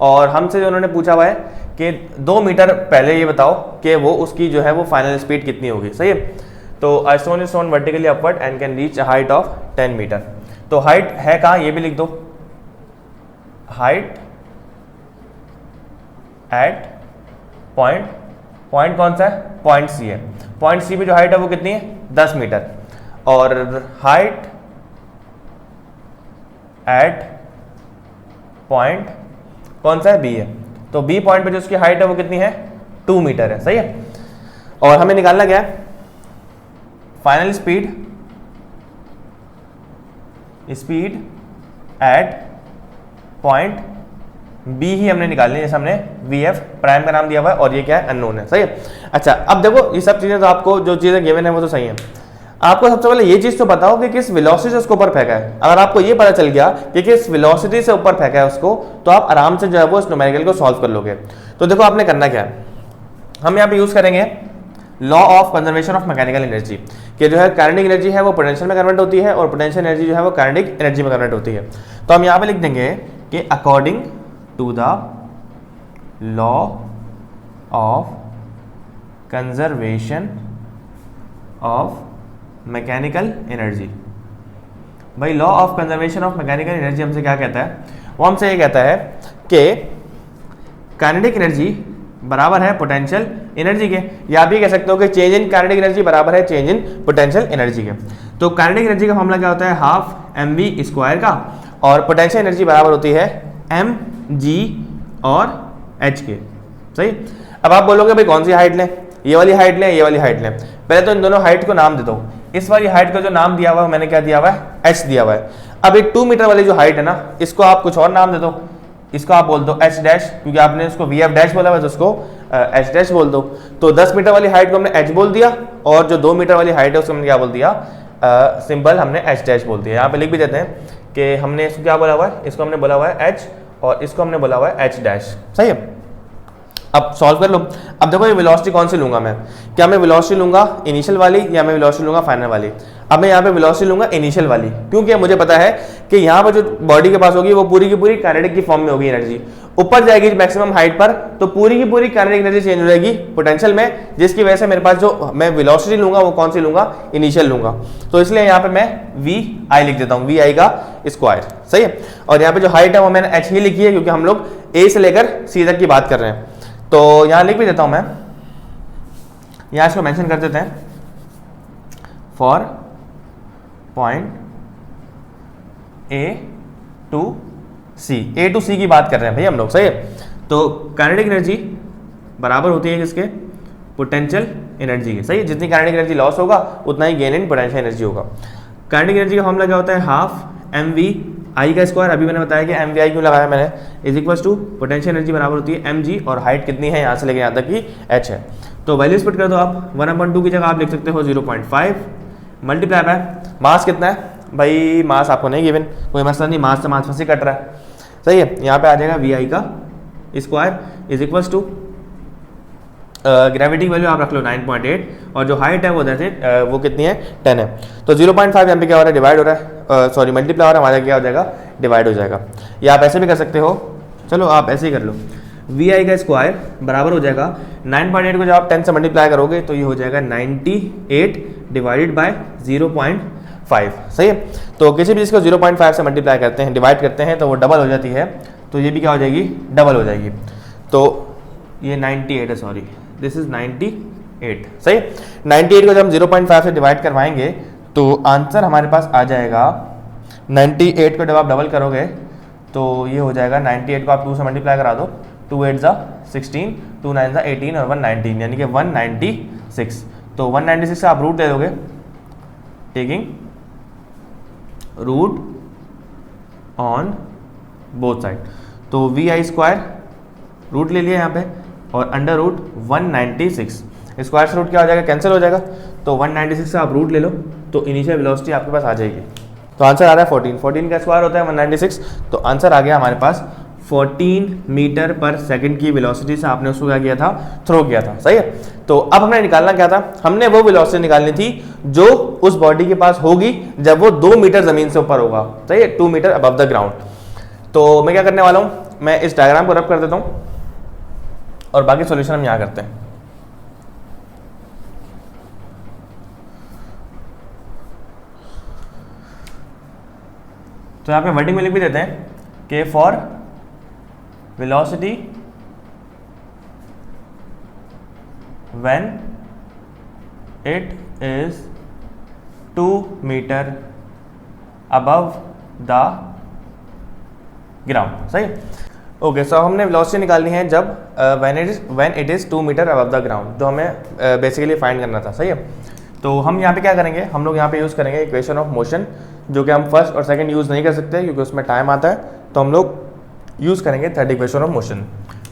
और हमसे जो उन्होंने पूछा हुआ है कि 2 मीटर पहले ये बताओ कि वो उसकी जो है वो फाइनल स्पीड कितनी होगी। सही है, तो a stone is thrown vertically upward and can reach a height of 10 metre. तो हाइट है कहाँ, ये भी लिख दो, हाइट एट पॉइंट कौन सा है, पॉइंट सी है। पॉइंट सी पे जो हाइट है वो कितनी है, 10 मीटर, और हाइट एट पॉइंट कौन सा है, बी है। तो बी पॉइंट पे जो उसकी हाइट है वो कितनी है 2 मीटर है, सही है। और हमें निकालना क्या है, final speed at point B ही हमने निकालनी है, जैसे हमने वी एफ प्राइम का नाम दिया हुआ है और ये क्या है अननोन है, सही है। अच्छा अब देखो ये सब चीजें तो आपको जो चीजें गिवन है वो तो सही है, आपको सबसे पहले ये चीज तो बताओ कि किस वेलोसिटी से उसको ऊपर फेंका है। अगर आपको ये पता चल गया कि किस वेलोसिटी से ऊपर फेंका है उसको, तो आप आराम से जो है वो इस न्यूमेरिकल को सॉल्व कर लोगे। तो देखो आपने करना क्या है, हम यहाँ पे यूज करेंगे law of conservation of mechanical energy, कि जो है काइनेटिक एनर्जी है वो पोटेंशियल में कन्वर्ट होती है और पोटेंशियल एनर्जी जो है वो काइनेटिक एनर्जी में कन्वर्ट होती है। तो हम यहाँ पे लिख देंगे कि according to the law of conservation of mechanical energy. भाई law of conservation of mechanical energy हमसे क्या कहता है, वो हमसे ये कहता है कि काइनेटिक एनर्जी बराबर है पोटेंशियल एनर्जी के, या आप ये कह सकते हो कि चेंज इन काइनेटिक एनर्जी बराबर है चेंज इन पोटेंशियल एनर्जी के। तो काइनेटिक एनर्जी का फॉर्मूला क्या होता है, हाफ एम वी स्क्वायर का, और पोटेंशियल एनर्जी बराबर होती है एम जी और एच के, सही। अब आप बोलोगे भाई कौन सी हाइट लें, ये वाली हाइट लें, ये वाली हाइट लें। पहले तो इन दोनों हाइट को नाम दे दो। इस वाली हाइट का जो नाम दिया हुआ है मैंने क्या दिया हुआ है, एच दिया हुआ है। अब एक 2 मीटर वाली जो हाइट है ना, इसको आप कुछ और नाम दे दो, इसको आप बोल दो एच डैश, क्योंकि आपने इसको वी एफ डैश बोला हुआ है तो उसको एच डैश बोल दो। तो 10 मीटर वाली हाइट को हमने एच बोल दिया, और जो 2 मीटर वाली हाइट है उसको हमने क्या बोल दिया, सिंपल हमने एच डैश बोल दिया। यहाँ पे लिख भी देते हैं कि हमने इसको क्या बोला हुआ है, इसको हमने बोला हुआ है एच और इसको हमने बोला हुआ है एच डैश, सही है। अब सॉल्व कर लो। अब देखो ये वेलोसिटी कौन सी लूंगा मैं, क्या मैं वेलोसिटी लूंगा इनिशियल वाली या मैं वेलोसिटी लूंगा फाइनल वाली। अब मैं यहाँ पे वेलोसिटी लूंगा इनिशियल वाली, क्योंकि मुझे पता है कि यहाँ पर जो बॉडी के पास होगी वो पूरी की पूरी काइनेटिक की फॉर्म में होगी एनर्जी, ऊपर जाएगी मैक्सिमम हाइट पर, तो पूरी की पूरी काइनेटिक एनर्जी चेंज हो जाएगी पोटेंशियल में, जिसकी वजह से मेरे पास जो मैं वेलोसिटी लूंगा वो कौन सी लूंगा, इनिशियल लूंगा। तो इसलिए यहाँ पे मैं वी आई लिख देता हूँ, वी आई का स्क्वायर, सही है। और यहाँ पे जो हाइट है वो मैंने एच ही लिखी है, क्योंकि हम लोग ए से लेकर सी तक की बात कर रहे हैं। तो यहां लिख भी देता हूं मैं, यहां इसको मेंशन कर देते हैं, for point A to C, A to C की बात कर रहे हैं भाई हम लोग, सही है। तो काइनेटिक एनर्जी बराबर होती है किसके, पोटेंशियल एनर्जी के, सही है। जितनी काइनेटिक एनर्जी लॉस होगा उतना ही गेन इन पोटेंशियल एनर्जी होगा। काइनेटिक एनर्जी का फॉर्मूला क्या होता है, हाफ एम वी आई का स्क्वायर, अभी मैंने बताया कि एम वी आई क्यों लगाया मैंने, is equal to potential energy बराबर होती है एम जी, और हाइट कितनी है यहाँ से लेकर यहाँ तक की एच है। तो वैल्यूज पुट कर दो आप, 1/2 की जगह आप लिख सकते हो 0.5 मल्टीप्लाई बाय मास कितना है भाई, मास आपको नहीं गिवन, कोई मसला नहीं, मास से मास फंसी कट रहा है, सही है। यहाँ पे आ जाएगा वी आई का square is equal to gravity value आप रख लो 9.8, और जो हाइट है वो वो कितनी है 10 है। तो 0.5 यहाँ पे क्या हो रहा है, डिवाइड हो रहा है, सॉरी मल्टीप्लाई हो रहा है, हमारा क्या हो जाएगा, डिवाइड हो जाएगा। या आप ऐसे भी कर सकते हो, चलो आप ऐसे ही कर लो, वी आई का स्क्वायर बराबर हो जाएगा 9.8 को जब आप 10 से मल्टीप्लाई करोगे तो ये हो जाएगा 98 डिवाइडेड बाय 0.5, सही है। तो किसी भी चीज़ को 0.5 से मल्टीप्लाई करते हैं, डिवाइड करते हैं, तो वो डबल हो जाती है, तो ये भी क्या हो जाएगी, डबल हो जाएगी। तो ये 98 है, सॉरी दिस इज 98, सही। 98 को जब हम 0.5 से डिवाइड करवाएंगे तो आंसर हमारे पास आ जाएगा 98 को जब आप डबल करोगे तो ये हो जाएगा 98 को आप 2 से मल्टीप्लाई करा दो, 2 8 ज़ा 16, 2 9 ज़ा 18 और 1 19, यानी कि 196। तो 196 से आप रूट दे दोगे, taking root on both side. तो वी आई स्क्वायर रूट ले लिया यहाँ पे, और अंडर रूट 196, स्क्वायर से रूट क्या हो जाएगा, कैंसिल हो जाएगा। तो 196 से आप रूट ले लो तो इनिशियल वेलोसिटी आपके पास आ जाएगी। तो आंसर आ रहा है 14, 14 का स्क्वायर होता है 196, तो आंसर आ गया हमारे पास 14 मीटर पर सेकंड की वेलोसिटी से आपने उसको क्या किया था, थ्रो किया था, सही है। तो अब हमने निकालना क्या था, हमने वो वेलोसिटी निकालनी थी जो उस बॉडी के पास होगी जब वो 2 मीटर जमीन से ऊपर होगा, सही है, 2 मीटर अबव द ग्राउंड। तो मैं क्या करने वाला हूँ, मैं इस डायग्राम को रब कर देता हूँ और बाकी सॉल्यूशन हम यहाँ करते हैं। तो यहाँ पे वर्डिंग में लिख भी देते हैं कि for velocity when it is 2 metre above the ground, सही। ओके, सो हमने वेलोसिटी निकालनी है जब when it is 2 metre above the ground, जो हमें बेसिकली फाइंड करना था, सही है। तो हम यहाँ पे क्या करेंगे, हम लोग यहाँ पे यूज़ करेंगे इक्वेशन ऑफ मोशन, जो कि हम फर्स्ट और सेकंड यूज़ नहीं कर सकते क्योंकि उसमें टाइम आता है, तो हम लोग यूज़ करेंगे थर्ड इक्वेशन ऑफ मोशन।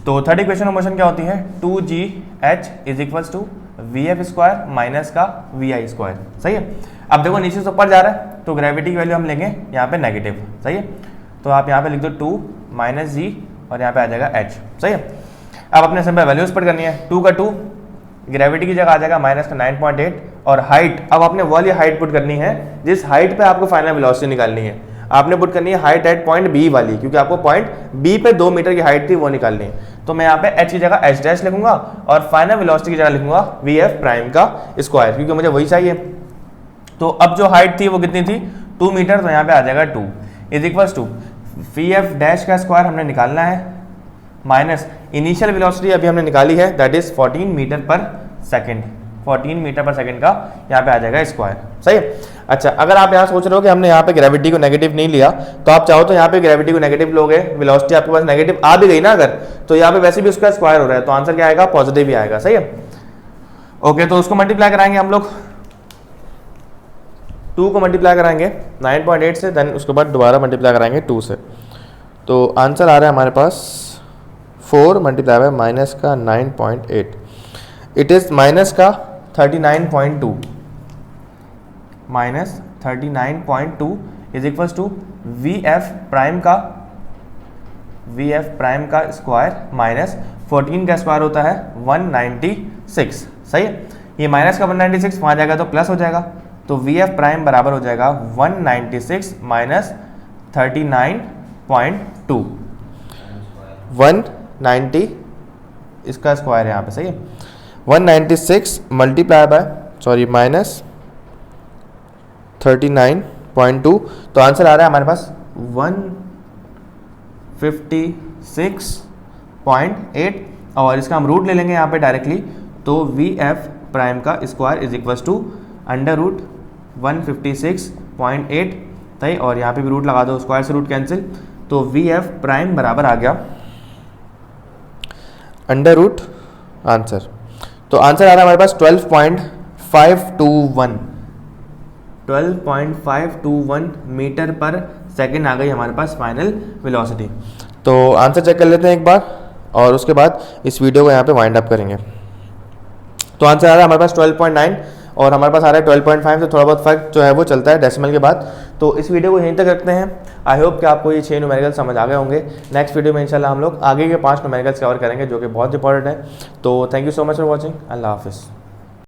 तो थर्ड इक्वेशन ऑफ मोशन क्या होती है, 2gh is equals to vf square minus का vi स्क्वायर, सही है। अब देखो नीचे से ऊपर जा रहा है तो ग्रेविटी की वैल्यू हम लेंगे यहाँ पे नेगेटिव, सही है। तो आप यहाँ पे लिख दो 2 माइनस जी और यहाँ पे आ जाएगा h, सही है। अब अपने सिंपल वैल्यूज पुट करनी है, 2 का 2 ग्रेविटी की जगह आ जाएगा माइनस का 9.8 और हाइट, अब आपने वाली हाइट पुट करनी है जिस हाइट पे आपको फाइनल वेलोसिटी निकालनी है। आपने पुट करनी है हाइट एट पॉइंट बी वाली, क्योंकि आपको पॉइंट बी पे 2 मीटर की हाइट थी वो निकालनी है। तो मैं यहाँ पे h की जगह h डैश लिखूंगा और फाइनल वेलोसिटी की जगह लिखूंगा vf प्राइम का स्क्वायर, क्योंकि मुझे वही चाहिए। तो अब जो हाइट थी वो कितनी थी, 2 मीटर, तो यहाँ पे आ जाएगा 2 is equals to vf dash का स्क्वायर हमने निकालना है माइनस इनिशियल वेलोसिटी अभी हमने निकाली है, दैट इज 14 मीटर पर सेकेंड, 14 मीटर पर सेकेंड का यहाँ पे आ जाएगा स्क्वायर, सही है। अच्छा, अगर आप यहाँ सोच रहे हो कि हमने यहाँ पे ग्रेविटी को नेगेटिव नहीं लिया, तो आप चाहो तो यहाँ पे ग्रेविटी को नेगेटिव लोगे, वेलोसिटी आपके पास नेगेटिव आ भी गई ना अगर, तो यहाँ पे वैसे भी उसका स्क्वायर हो रहा है, तो आंसर क्या आएगा, पॉजिटिव ही आएगा, सही है। ओके, तो उसको मल्टीप्लाई कराएंगे हम लोग, 2 को मल्टीप्लाई कराएंगे 9.8 से, देन उसके बाद दोबारा मल्टीप्लाई कराएंगे 2 से, तो आंसर आ रहा है हमारे पास 4 मल्टीप्लाई बाय माइनस का 9.8, इट इज़ माइनस का 39.2 minus 39.2 is equals to vf prime का स्क्वायर माइनस 14 का स्क्वायर होता है 196, सही है। ये माइनस का 196 वहाँ जाएगा तो प्लस हो जाएगा, तो vf प्राइम बराबर हो जाएगा 196 माइनस 39.2, 190 इसका स्क्वायर है यहाँ पे, सही है। 196 मल्टीप्लाई बाय माइनस 39.2, तो आंसर आ रहा है हमारे पास 156.8 और इसका हम रूट ले लेंगे यहाँ पे डायरेक्टली, तो vf प्राइम का square is equals to under root 156.8, सही, और यहाँ पे भी रूट लगा दो, स्क्वायर से रूट कैंसिल, तो vf प्राइम बराबर आ गया अंडर रूट आंसर, तो आंसर आ रहा है हमारे पास 12.521 मीटर पर सेकेंड आ गई हमारे पास फाइनल वेलोसिटी। तो आंसर चेक कर लेते हैं एक बार और उसके बाद इस वीडियो को यहाँ पे वाइंड अप करेंगे। तो आंसर आ रहा है हमारे पास 12.9 और हमारे पास आ रहा है 12.5, तो थोड़ा बहुत फर्क जो है वो चलता है डेसिमल के बाद। तो इस वीडियो को यहीं तक रखते हैं। आई होप कि आपको ये 6 न्यूमेरिकल समझ आ गए होंगे। नेक्स्ट वीडियो में इंशाल्लाह हम लोग आगे के 5 न्यूमेरिकल्स कवर करेंगे जो कि बहुत इंपॉर्टेंट है। तो thank you so much for watching. अल्लाह हाफिज़।